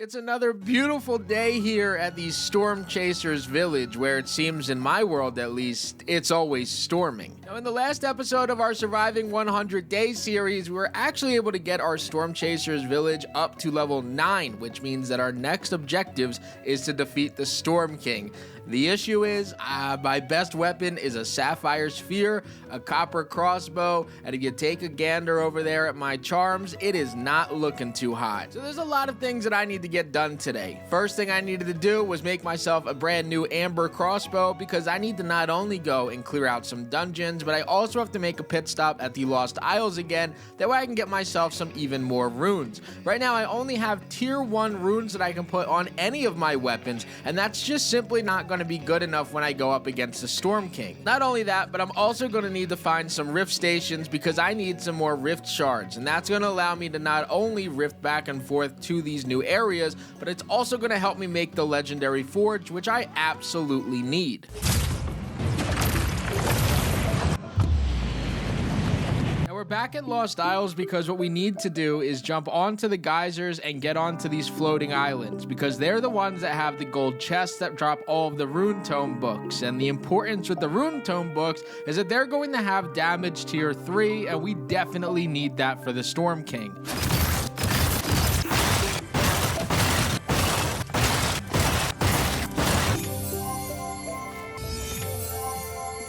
It's another beautiful day here at the Storm Chasers village, where it seems, in my world at least, it's always storming. Now, in the last episode of our Surviving 100 Days series, we were actually able to get our Storm Chasers village up to level 9, which means that our next objectives is to defeat the Storm King. The issue is, my best weapon is a sapphire sphere, a copper crossbow, and if you take a gander over there at my charms, it is not looking too hot. So there's a lot of things that I need to get done today. First thing I needed to do was make myself a brand new amber crossbow, because I need to not only go and clear out some dungeons, but I also have to make a pit stop at the Lost Isles again. That way I can get myself some even more runes. Right now I only have tier 1 runes that I can put on any of my weapons, and that's just simply not going to be good enough when I go up against the Storm King. Not only that, but I'm also going to need to find some rift stations, because I need some more rift shards, and that's going to allow me to not only rift back and forth to these new areas, but it's also going to help me make the legendary forge, which I absolutely need. We're back at Lost Isles because what we need to do is jump onto the geysers and get onto these floating islands, because they're the ones that have the gold chests that drop all of the rune tome books. And the importance with the rune tome books is that they're going to have damage tier 3, and we definitely need that for the Storm King.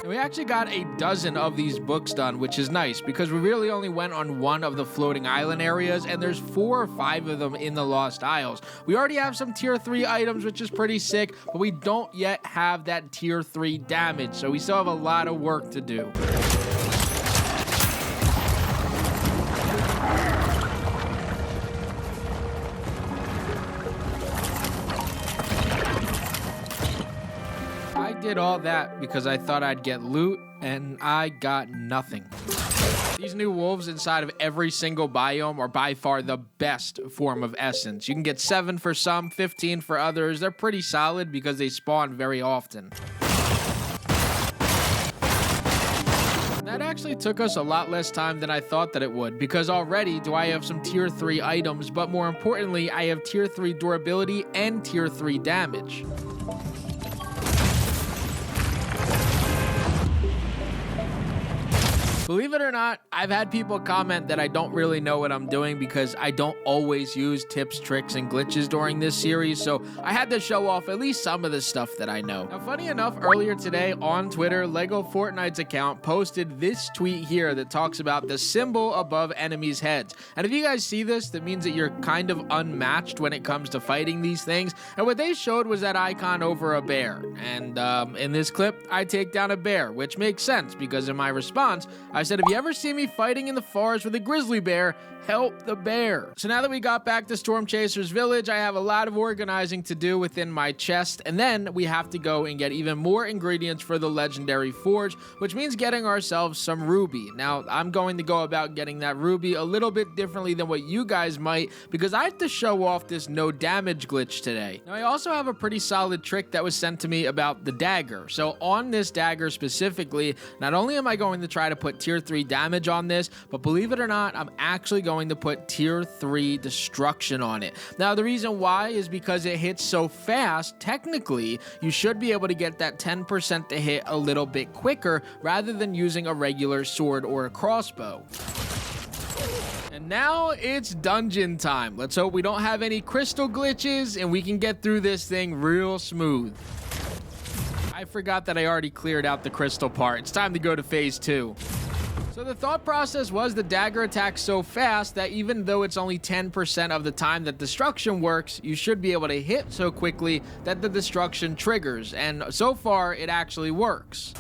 We actually got a dozen of these books done, which is nice because we really only went on one of the floating island areas, and there's 4 or 5 of them in the Lost Isles. We already have some tier 3 items, which is pretty sick, but we don't yet have that tier 3 damage, so we still have a lot of work to do. I did all that because I thought I'd get loot, and I got nothing. These new wolves inside of every single biome are by far the best form of essence. You can get 7 for some, 15 for others. They're pretty solid because they spawn very often. That actually took us a lot less time than I thought that it would, because already do I have some tier 3 items, but more importantly, I have tier 3 durability and tier 3 damage. Believe it or not, I've had people comment that I don't really know what I'm doing because I don't always use tips, tricks, and glitches during this series, so I had to show off at least some of the stuff that I know. Now, funny enough, earlier today on Twitter, LEGO Fortnite's account posted this tweet here that talks about the symbol above enemies' heads. And if you guys see this, that means that you're kind of unmatched when it comes to fighting these things. And what they showed was that icon over a bear. And in this clip, I take down a bear, which makes sense because in my response, I said, if you ever see me fighting in the forest with a grizzly bear, help the bear. So now that we got back to Storm Chasers Village, I have a lot of organizing to do within my chest, and then we have to go and get even more ingredients for the legendary forge, which means getting ourselves some ruby. Now, I'm going to go about getting that ruby a little bit differently than what you guys might, because I have to show off this no damage glitch today. Now, I also have a pretty solid trick that was sent to me about the dagger. So on this dagger specifically, not only am I going to try to put tier 3 damage on this, but believe it or not, I'm actually going to put tier 3 destruction on it. Now, the reason why is because it hits so fast. Technically, you should be able to get that 10% to hit a little bit quicker rather than using a regular sword or a crossbow. And now it's dungeon time. Let's hope we don't have any crystal glitches and we can get through this thing real smooth. I forgot that I already cleared out the crystal part. It's time to go to phase 2. So the thought process was the dagger attacks so fast that even though it's only 10% of the time that destruction works, you should be able to hit so quickly that the destruction triggers, and so far it actually works.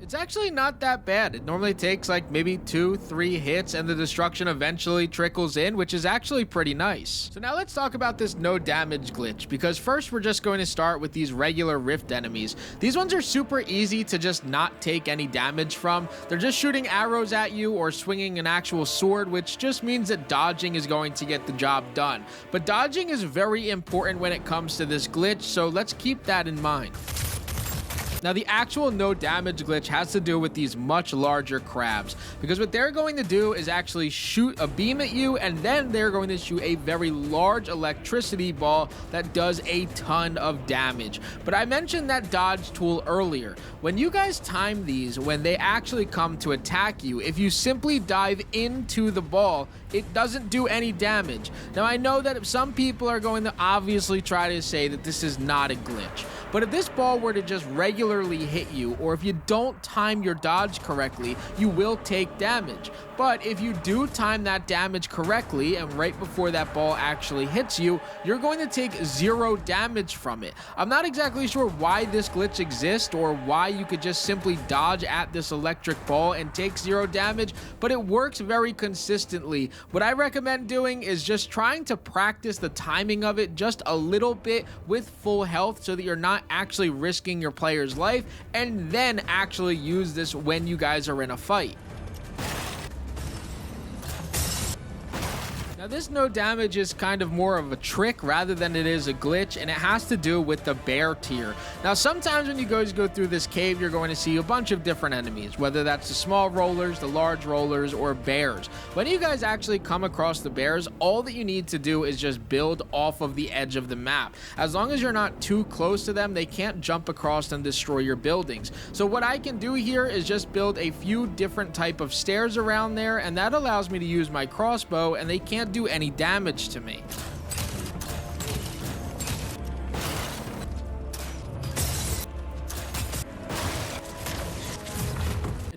It's actually not that bad. It normally takes like maybe 2-3 hits and the destruction eventually trickles in, which is actually pretty nice. So now let's talk about this no damage glitch, because first we're just going to start with these regular rift enemies. These ones are super easy to just not take any damage from. They're just shooting arrows at you or swinging an actual sword, which just means that dodging is going to get the job done. But dodging is very important when it comes to this glitch, so let's keep that in mind. Now, the actual no damage glitch has to do with these much larger crabs, because what they're going to do is actually shoot a beam at you, and then they're going to shoot a very large electricity ball that does a ton of damage. But I mentioned that dodge tool earlier. When you guys time these, when they actually come to attack you, if you simply dive into the ball, it doesn't do any damage. Now, I know that some people are going to obviously try to say that this is not a glitch, but if this ball were to just regularly hit you, or if you don't time your dodge correctly, you will take damage. But if you do time that damage correctly, and right before that ball actually hits you, you're going to take 0 damage from it. I'm not exactly sure why this glitch exists, or why you could just simply dodge at this electric ball and take 0 damage, but it works very consistently. What I recommend doing is just trying to practice the timing of it just a little bit with full health, so that you're not actually risking your player's life, and then actually use this when you guys are in a fight. Now, this no damage is kind of more of a trick rather than it is a glitch, and it has to do with the bear tier. Now, sometimes when you guys go through this cave, you're going to see a bunch of different enemies, whether that's the small rollers, the large rollers, or bears. When you guys actually come across the bears, all that you need to do is just build off of the edge of the map. As long as you're not too close to them, they can't jump across and destroy your buildings. So what I can do here is just build a few different type of stairs around there, and that allows me to use my crossbow, and they can't do any damage to me.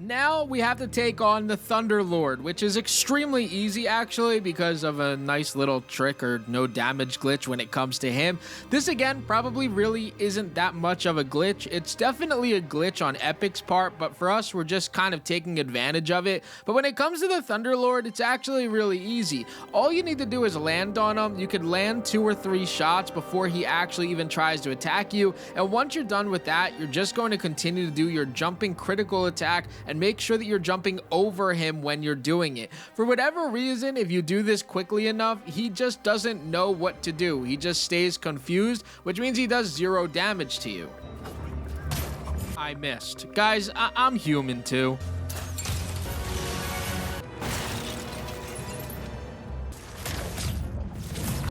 Now we have to take on the Thunder Lord, which is extremely easy actually, because of a nice little trick or no damage glitch when it comes to him. This again probably really isn't that much of a glitch. It's definitely a glitch on Epic's part, but for us we're just kind of taking advantage of it. But when it comes to the Thunder Lord, it's actually really easy. All you need to do is land on him. You could land 2 or 3 shots before he actually even tries to attack you, and once you're done with that, you're just going to continue to do your jumping critical attack and make sure that you're jumping over him when you're doing it. For whatever reason, if you do this quickly enough, he just doesn't know what to do. He just stays confused, which means he does 0 damage to you. I missed. Guys, I'm human too.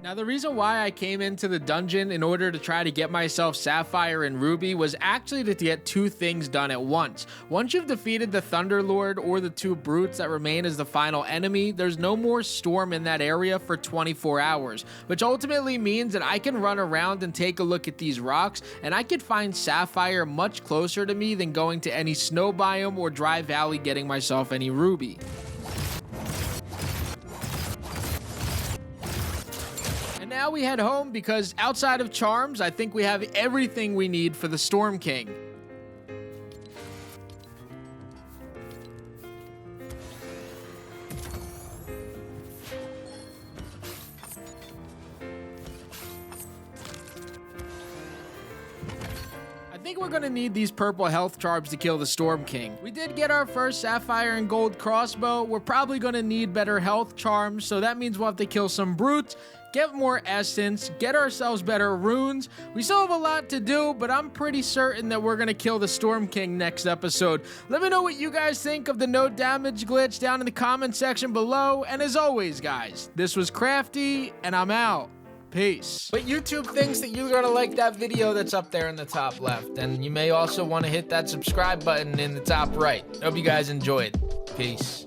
Now, the reason why I came into the dungeon in order to try to get myself Sapphire and Ruby was actually to get 2 things done at once. Once you've defeated the Thunder Lord or the 2 brutes that remain as the final enemy, there's no more storm in that area for 24 hours, which ultimately means that I can run around and take a look at these rocks, and I could find Sapphire much closer to me than going to any snow biome or Dry Valley getting myself any Ruby. Now we head home, because outside of charms, I think we have everything we need for the Storm King. I think we're gonna need these purple health charms to kill the Storm King. We did get our first Sapphire and Gold crossbow. We're probably gonna need better health charms, so that means we'll have to kill some brutes, get more essence, get ourselves better runes. We still have a lot to do, but I'm pretty certain that we're gonna kill the Storm King next episode. Let me know what you guys think of the no damage glitch down in the comment section below. And as always, guys, this was Crafty, and I'm out. Peace. But YouTube thinks that you're gonna like that video that's up there in the top left, and you may also want to hit that subscribe button in the top right. Hope you guys enjoyed. Peace.